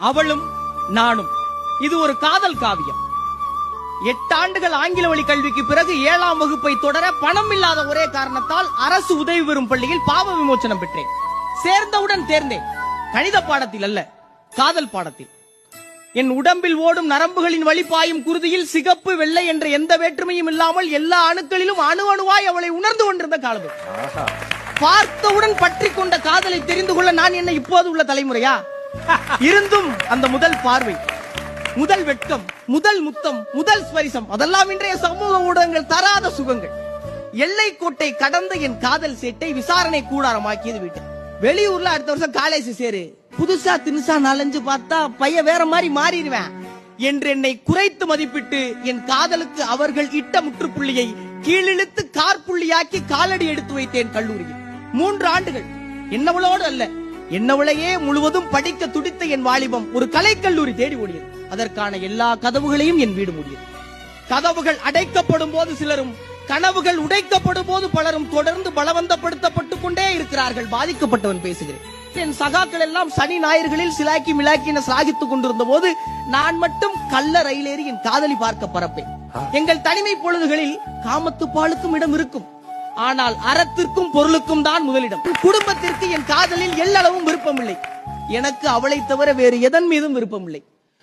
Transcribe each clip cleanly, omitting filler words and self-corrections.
அவளும் நானும். இது ஒரு காதல் காவியம். 8 ஆண்டுகள் ஆங்கில வழி கல்விக்கு பிறகு 7ஆம் வகுப்பை தொடர பணம் இல்லாத ஒரே காரணத்தால் அரசு உதவி பெறும் பள்ளியில் பாவ விமோச்சனம் பெற்றேன். சேர்ந்தவுடன் தேர்ந்தேன். கணித பாடத்தில் அல்ல, காதல் பாடத்தில். என் உடம்பில் ஓடும் நரம்புகளின் வழி பாயும் குருதியில் சிகப்பு வெள்ளை என்ற எந்த வேற்றுமையும் இல்லாமல் எல்லா அணுக்களிலும் அணு அணுவாய் அவளை உணர்ந்து கொண்டிருந்த காலம். பார்த்தவுடன் பற்றி கொண்ட காதலை தெரிந்து கொள்ள நான் என்ன இப்போது உள்ள தலைமுறையா? இருந்தும் அந்த முதல் பார்வை, முதல் வெட்கம், முதல் முத்தம், முதல் ஸ்பரிசம், அதெல்லாம் இன்றைய சமூக ஊடகங்கள் தராத சுகங்கள். எல்லை கோட்டை கடந்த என் காதல் சேட்டை விசாரணை கூடாரமாக்கியது வீட்டு. வெளியூர்ல அடுத்த வருஷம் காலேஜ் சேரு, புதுசா தினுசா நாலஞ்சு பார்த்தா பையன் வேற மாதிரி மாறிடுவேன் என்று என்னை குறைத்து மதிப்பிட்டு என் காதலுக்கு அவர்கள் இட்ட முற்றுப்புள்ளியை கீழிழுத்து கார்புள்ளியாக்கி காலடி எடுத்து வைத்தேன் கல்லூரியில். 3 ஆண்டுகள் என்னவளோடு அல்ல, என்னவளையே முழுவதும் படிக்க துடித்த என் வாலிபம் ஒரு கலைக்கல்லூரி தேடி ஓடியது. அதற்கான எல்லா கதவுகளையும் என் வீடு மூடியது. கதவுகள் அடைக்கப்படும் போது சிலரும், கனவுகள் உடைக்கப்படும் போது பலரும் தொடர்ந்து பலவந்தப்படுத்தப்பட்டுக் கொண்டே இருக்கிறார்கள். பாதிக்கப்பட்டவன் பேசுகிறேன். என் சகாக்கள் எல்லாம் சனி ஞாயிறுகளில் சிலாக்கி மிலாக்கி என சாகித்துக் கொண்டிருந்த போது நான் மட்டும் கள்ள ரயிலேறி என் காதலி பார்க்க பரப்பேன். எங்கள் தனிமை பொழுதுகளில் காமத்து பாலுக்கும் இடம் இருக்கும், ஆனால் அறத்திற்கும் பொருளுக்கும் தான் முதலிடம். குடும்பத்திற்கு என் காதலில் எல்லளவும் விருப்பமில்லை. எனக்கு அவளை தவிர வேறு எதன் மீதும் விருப்பமில்லை.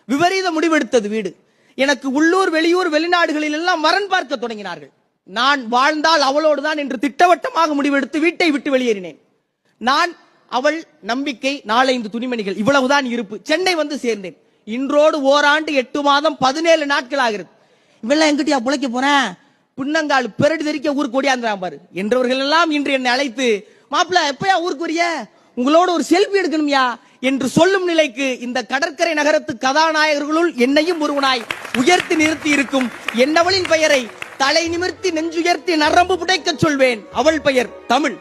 விபரீத முடிவெடுத்தது வீடு. எனக்கு உள்ளூர் வெளியூர் வெளிநாடுகளில் எல்லாம் வரன் பார்க்க தொடங்கினார்கள். நான் வாழ்ந்தால் அவளோடு தான் என்று திட்டவட்டமாக முடிவெடுத்து வீட்டை விட்டு வெளியேறினேன். நான், அவள், நம்பிக்கை, 4-5 துணிமணிகள், இவ்வளவுதான் இருப்பு. சென்னை வந்து சேர்ந்தேன். இன்றோடு ஓராண்டு 8 மாதம் 17 நாட்கள் ஆகிறது. இவெல்லாம் எங்கிட்டயா புழைக்க போறேன், பின்னங்கால் பெரடி தெரிக்க ஊருக்கு ஓடியாந்துறான் பாரு என்றவர்கள் எல்லாம் இன்று என்னை அழைத்து, மாப்பிள்ள எப்பயா ஊருக்கு வரிய, உங்களோட ஒரு செல்ஃபி எடுக்கணும்யா என்று சொல்லும் நிலைக்கு இந்த கடற்கரை நகரத்து கதாநாயகர்களுள் என்னையும் ஒருவனாய் உயர்த்தி நிறுத்தி இருக்கும் என்னவளின் பெயரை தலை நிமிர்த்தி நெஞ்சுயர்த்தி நரம்பு புடைக்க சொல்வேன். அவள் பெயர் தமிழ்.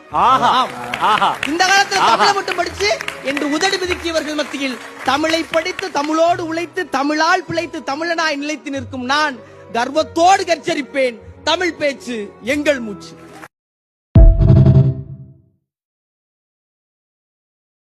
இந்த காலத்தில் தமிழை மட்டும் படிச்சு என்று உதடி பிதுக்கியவர்கள் மத்தியில் தமிழை படித்து தமிழோடு உழைத்து தமிழால் பிழைத்து தமிழனாய் நிலைத்து நிற்கும் நான் கர்வத்தோடு கச்சரிப்பேன். தமிழ் பேச்சு எங்கள் மூச்சு.